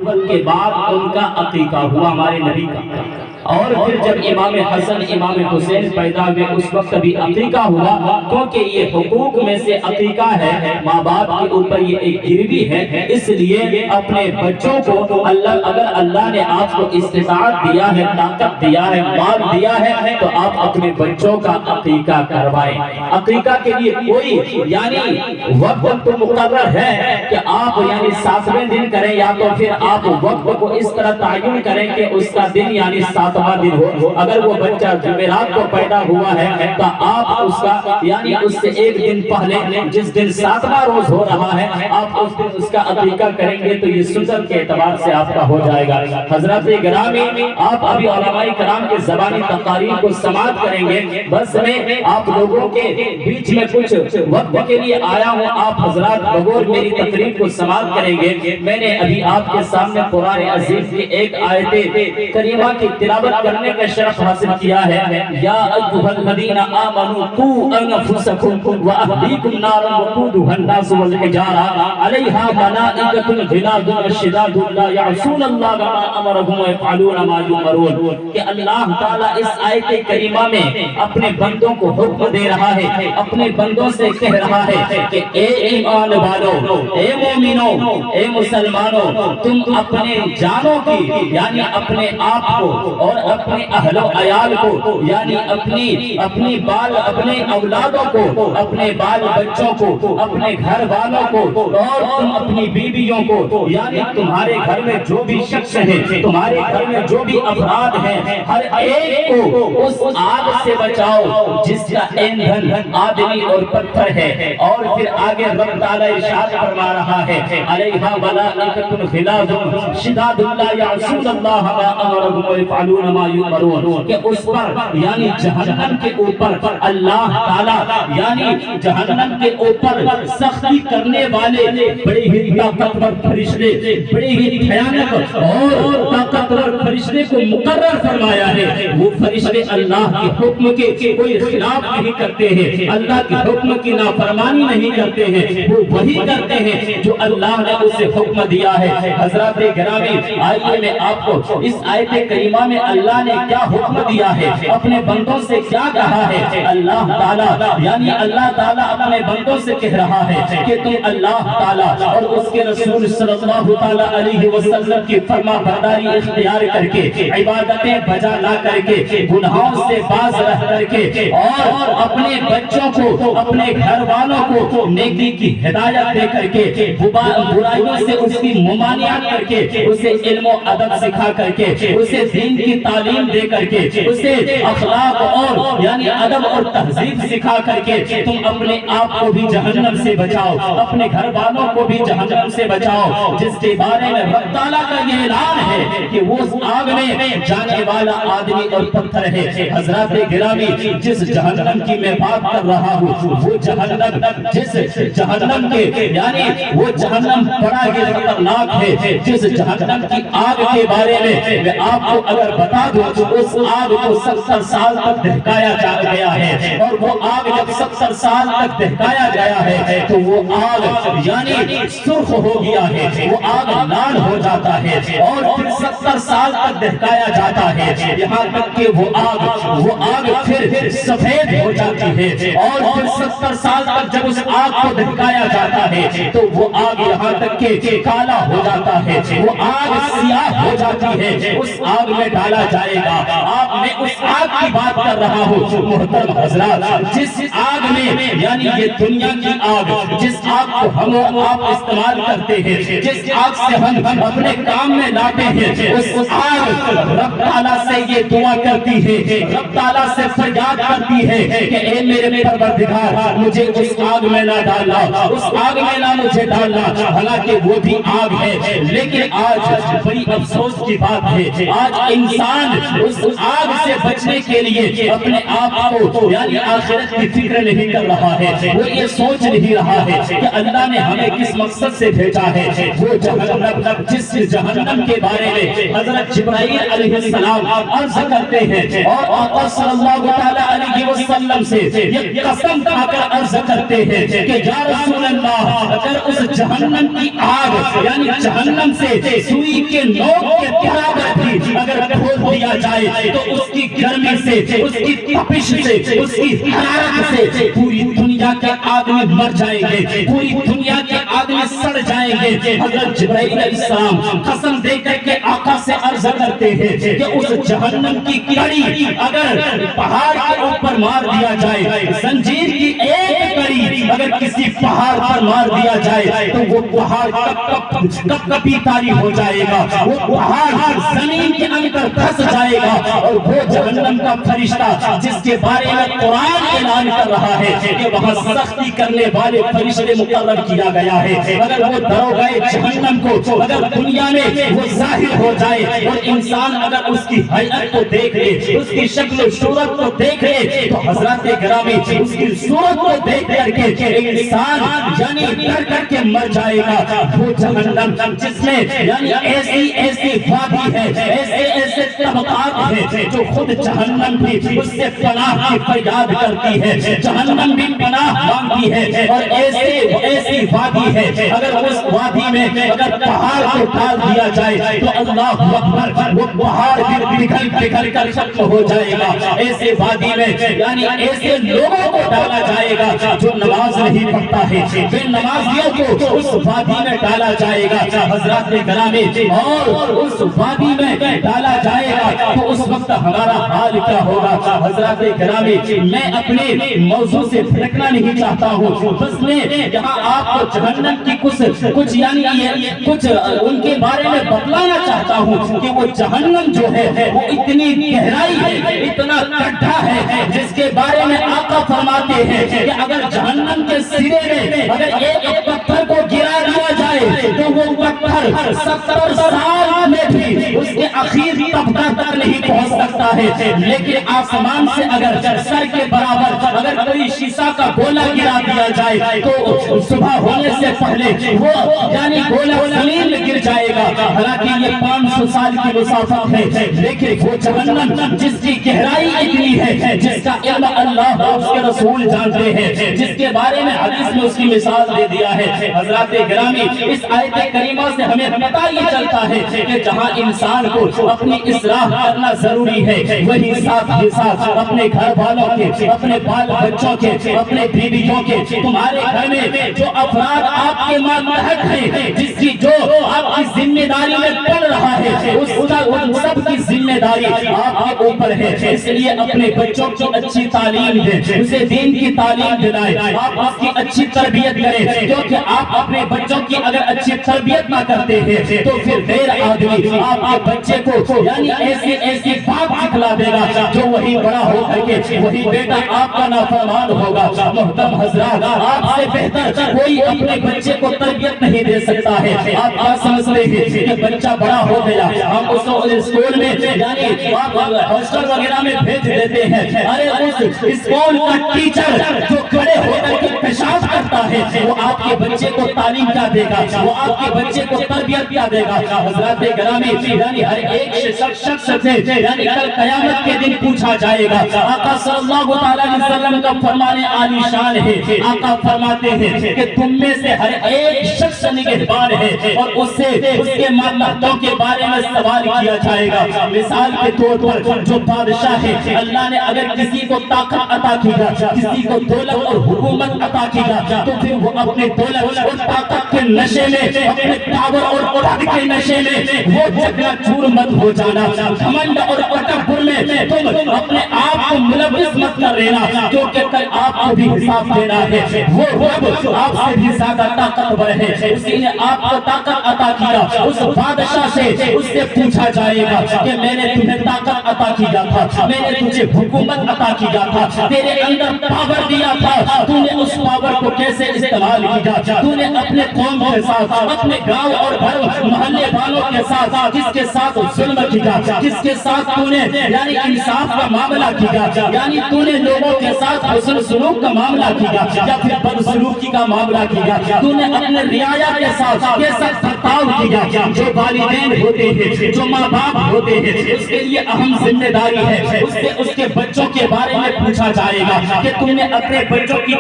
نبوت کے بعد ان کا عقیقہ ہوا ہمارے نبی کا، اور پھر جب امام حسن امام حسین پیدا ہوئے اس وقت بھی عقیقہ ہوا، کیونکہ یہ حقوق میں سے عقیقہ ہے، ماں باپ کے اوپر یہ ایک گروی ہے، اس لیے اپنے بچوں کو اگر اللہ نے آپ کو استطاعت دیا ہے، طاقت دیا ہے، مال دیا ہے، تو آپ اپنے بچوں کا عقیقہ کروائیں۔ عقیقہ کے لیے کوئی یعنی وقت تو مقرر ہے کہ آپ یعنی 7ویں دن کریں، یا تو پھر آپ وقت کو اس طرح تعین کریں کہ اس کا دن یعنی 7واں دن ہو۔ اگر وہ بچہ جمعرات کو پیدا ہوا ہے تو آپ اس کا یعنی اس سے ایک دن پہلے جس دن 7واں روز ہو رہا ہے آپ اس دن اس کا عقیقہ کریں گے تو یہ سنت کے اعتبار سے آپ کا ہو جائے گا۔ حضرات گرامی، آپ ابھی علماء کرام کے زبانی تقاریر کو سماعت کریں گے، بس میں آپ لوگوں کے بیچ میں کچھ وقت کے لیے آیا ہوں، آپ حضرات بغور میری تقریر کو سماعت کریں گے۔ میں نے ابھی آپ کے سامنے قرآن عزیز کی ایک آیت کریمہ کی تلاوت کرنے کا شرف حاصل کیا ہے۔ یا ایھا الذین آمنوا قوا انفسکم واہلیکم نارا وقودھا الناس والحجارہ علیہا ملائکۃ غلاظ شداد لا یعصون اللہ ما امرهم ویفعلون ما یؤمرون، کہ اللہ تعالیٰ اس آیت کریمہ میں اپنے بندوں کو حکم دے رہا ہے، اپنے بندوں سے کہہ رہا ہے کہ اے ایمان والو، اے مومنو، اے مسلمانوں، تم اپنے جانوں کی یعنی اپنے آپ کو اور اپنے اہل و عیال کو یعنی اپنے اولادوں کو، اپنے بال بچوں کو، اپنے گھر والوں کو، اور تم اپنی بیویوں کو، یعنی تمہارے گھر میں جو بھی شخص ہیں، تمہارے گھر میں جو بھی افراد ہیں، ہر ایک کو اس آگ سے بچاؤ جس کا ایندھن آدمی اور پتھر ہے۔ اور پھر آگے رب تعالیٰ ارشاد فرما رہا ہے علیہا ملائکۃ غلاظ شداد لا یعصون اللہ ما امرهم ویفعلون ما یؤمرون، کہ اس پر یعنی جہنم کے اوپر اللہ تعالیٰ یعنی جہنم کے اوپر سختی کرنے والے بڑے ہی طاقتور فرشتے، بڑے ہی بھیانک اور طاقتور فرشتے کو مقرر فرمایا ہے۔ وہ فرشتے اللہ کے حکم کے کوئی خلاف نہیں کرتے ہیں، اللہ کے حکم کی نافرمانی نہیں کرتے ہیں، وہ وہی کرتے ہیں جو اللہ نے اسے حکم دیا ہے۔ حضرات گرامی، آئیے میں آپ کو اس آیت کریمہ میں اللہ نے کیا حکم دیا ہے، اپنے بندوں سے کیا کہا ہے۔ اللہ تعالیٰ یعنی اللہ تعالیٰ اپنے بندوں سے کہہ رہا ہے کہ تم اللہ تعالیٰ اور اس کے رسول صلی اللہ تعالیٰ علیہ وسلم کی فرما برداری اختیار کر کے، عبادتیں بجا لا کر کے، گناہوں سے باز رہ کر کے، اور اپنے بچوں کو، اپنے گھر والوں کو نیکی کی ہدایت دے کر کے، برائیوں سے اس کی ممانعت کر کے، اسے علم و ادب سکھا کر کے، اسے دین کی تعلیم دے کر کے، اسے اخلاق اور یعنی ادب اور تہذیب سکھا کر کے تم اپنے آپ کو بھی جہنم سے بچاؤ، اپنے گھر والوں کو بھی جہنم سے بچاؤ، جس کے بارے میں رب تعالیٰ کا یہ اعلان ہے کہ وہ آگ میں جانے والا آدمی اور پتھر ہے۔ حضرات گرامی، جس جہنم کی میں بات کر رہا ہوں وہ جہنم، جس جہنم کے یعنی وہ جہنم بڑا ہی خطرناک ہے، جس جہنم کی آگ کے بارے میں آپ کو اگر بتا دوں تو اس آگ کو 70 سال تک دہکایا گیا ہے، اور وہ آگ جب 70 سال تک دہکایا گیا ہے تو وہ آگ یعنی سرخ ہو گیا ہے، وہ آگ لال ہو جاتا ہے، اور پھر 70 سال تک دہکایا جاتا ہے، یہاں تک کہ وہ آگ پھر سفید ہو جاتی ہے، اور پھر 70 سال تک جب اس آگ کو دہکایا جاتا ہے تو وہ آگ یہاں تک کہ کالا ہو جاتا ہے، وہ آگ سیاہ ہو جاتی ہے، اس آگ میں ڈالا جائے گا۔ میں اس آگ کی بات کر رہا ہوں محترم حضرات، جس آگ میں یعنی یہ دنیا کی آگ، جس آگ کو ہم آپ استعمال کرتے ہیں، جس آگ سے ہم اپنے کام میں لاتے ہیں، اس آگ رب تعالیٰ سے یہ دعا کرتی ہے، رب تعالیٰ سے فریاد کرتی ہے کہ اے میرے پروردگار مجھے اس آگ میں نہ ڈالنا، اس آگ میں نہ مجھے ڈالنا، حالانکہ وہ بھی آگ ہے۔ لیکن آج بڑی افسوس کی بات ہے، آج انسان اس آگ سے بچنے کے لیے اپنے آپ کو یعنی آخرت کی فکر نہیں کر رہا ہے، وہ یہ سوچ نہیں رہا ہے کہ اللہ نے ہمیں کس مقصد سے بھیجا ہے۔ وہ جہنم، جس جہنم کے بارے میں حضرت جبرائیل علیہ السلام عرض کرتے ہیں اور آقا صلی اللہ علیہ وسلم سے یہ قسم کھا کر عرض کرتے ہیں کہ یا رسول اللہ اگر اس جہنم کی آگ یعنی جہنم سے سوئی کے نوک کے برابر بھی اگر کھول دیا جائے تو اس کی گرمی سے، اس کی تپش سے، اس کی حرارت سے پوری دنیا کے آدمی مر جائیں گے، پوری دنیا کے آدمی سڑ جائیں گے۔ حضرت جبرائیل علیہ السلام قسم دے کر کے آقا سے عرض کرتے ہیں کہ اس جہنم کی کڑی اگر پہاڑ کے اوپر مار دیا جائے، زنجیر کی ایک کڑی اگر کسی پہاڑ پر مار دیا جائے تو وہ پہاڑ کب کبھی تاری ہو جائے گا، وہ پہاڑ زمین کے اندر پھنس جائے گا، اور وہ جہنم کا فرشتہ جس کے بارے میں قرآن اعلان کر رہا ہے کہ وہاں سختی کرنے والے فرشتے مقرر کیا گیا ہے، اگر وہ دروغہ جہنم کو اگر دنیا میں وہ ظاہر ہو جائے اور انسان اگر اس کی حیات کو دیکھ لے، اس کی شکل و صورت کو دیکھ لے تو حضرات گرامی اس کی صورت کو دیکھ کر کے انسان یعنی ڈر کر کے مر جائے گا۔ وہ جہنم جس میں یعنی ایسی وادی ہے، ایسے طبقات ہیں جو خود جہنم بھی اس سے پناہ کی فریاد کرتی ہے، جہنم بھی پناہ مانگتی ہے، اور ایسی وادی ہے اگر اس وادی میں اگر پہاڑ کو ڈال دیا جائے تو اللہ اکبر وہ پہاڑ بھی پگھل کر ختم ہو جائے گا۔ ایسے وادی میں یعنی ایسے لوگوں کو ڈالا جائے گا جو نماز نہیں پڑھتا ہے، بے نمازیوں کو اس وادی میں ڈالا جائے گا۔ حضرات گرامی اور اس وادی میں ڈالا جائے گا تو اس وقت ہمارا حال کیا ہوگا؟ حضرات گرامی میں اپنے موضوع سے بھٹکنا نہیں چاہتا ہوں، بس میں یہاں آپ کو جہنم کی کچھ یعنی کچھ ان کے بارے میں بتلانا چاہتا ہوں کہ وہ جہنم جو ہے وہ اتنی گہرائی ہے، اتنا گڈھا ہے جس کے بارے میں آقا فرماتے ہیں کہ اگر جہنم کے سرے میں اگر ایک پتھر کو گرا دیا جائے تو وہ پتھر 70 سال میں بھی اس کے آخر طبقہ تک نہیں پہنچ سکتا ہے، لیکن آسمان سے اگر سر کے برابر اگر کوئی شیشہ کا گولا گرا دیا جائے تو صبح ہونے سے پہلے وہ یعنی گولا زمین میں گر جائے گا۔ حالانکہ یہ 500 سال کی مسافت ہے، لیکن وہ جہنم جس کی گہرائی اتنی ہے، جس کا علم اللہ اور اس کے رسول جانتے ہیں، جس کے بارے میں حدیث میں اس کی مثال دے دیا ہے۔ حضرات گرامی اس آیت کریمہ سے ہمیں پتہ یہ چلتا ہے کہ جہاں انسان کو اپنی اصلاح کرنا ضروری ہے، وہی ساتھ ہی ساتھ اپنے گھر والوں کے، اپنے بال بچوں کے، اپنے بیویوں کے، تمہارے گھر میں جو افراد آپ کے ماتحت ہیں، جس کی جو آپ کی ذمہ داری میں پڑ رہا ہے، اس سب کی ذمہ داری آپ کے اوپر ہے۔ اس لیے اپنے بچوں کی اچھی تعلیم دیں، اسے دین کی تعلیم دلائیں، آپ اس کی اچھی تربیت کریں، کیونکہ آپ اپنے بچوں کی اگر اچھی تربیت نہ کرتے ہیں تو پھر غیر آدمی آپ کے بچے کو یعنی ایسی بات سکھلا دے گا جو وہی بڑا ہو کر کے وہی بیٹا آپ کا نافرمان ہوگا۔ محترم حضرات، آپ سے بہتر کوئی اپنے بچے کو تربیت نہیں دے سکتا ہے۔ آپ کیا سمجھتے ہیں کہ بچہ بڑا ہو گیا، ہم اس کو اسکول میں یعنی ہاسٹل وغیرہ میں بھیج دیتے ہیں، ارے اس اسکول کا ٹیچر جو کھڑے ہو کر کے پیشاب کرتا ہے وہ آپ کے بچے کو تعلیم کیا دے گا، وہ آپ کے بچے کو تربیت کیا دے گا؟ حضرات گرامی یعنی ہر ایک شخص سے یعنی کل قیامت کے دن پوچھا جائے گا۔ آقا صلی اللہ علیہ وسلم کا فرمان عالی شان ہے، آقا فرماتے ہیں کہ تم میں سے ہر ایک شخص نگہبان ہے اور اس کے ماتحتوں کے بارے میں سوال کیا جائے گا۔ مثال کے طور پر جو بادشاہ ہے، اللہ نے اگر کسی کو طاقت عطا کی گا، کسی کو دولت اور حکومت عطا کی گا تو پھر وہ اپنے دولت اور طاقت کے نشے میں، اپنے پاور اور قدرت کے نشے میں وہ چکنا چور مت ہو جانا، گھمنڈ اور تکبر میں تم اپنے آپ کو ملوث مت کر لینا، کیونکہ کل آپ کو بھی حساب دینا ہے۔ وہ رب آپ سے بھی زیادہ طاقتور ہے، اسی نے آپ کو طاقت عطا کیا۔ اس بادشاہ سے اس سے پوچھا جائے گا کہ میں نے تمہیں طاقت عطا کیا تھا، میں نے تجھے حکومت عطا کیا تھا، تیرے اندر پاور دیا تھا، تو نے اس پاور کو کیسے استعمال کیا؟ تو نے اپنے قوم کے ساتھ، اپنے گاؤں اور گھر محلے والوں کے ساتھ کس کے ساتھ ظلم کیا، کس کے ساتھ تو نے یعنی انصاف کا معاملہ کیا، یعنی تو نے لوگوں کے ساتھ حسن سلوک کا معاملہ کیا یا پھر بدسلوکی کا معاملہ کیا، تو نے اپنے رعایا کے ساتھ یہ سب برتاؤ کیا۔ جو والدین ہوتے ہیں، جو ماں باپ ہوتے ہیں، اس کے لیے اہم ذمہ داری ہے، اس کے بچوں کے بارے میں پوچھا جائے گا کہ تم نے اپنے بچوں کی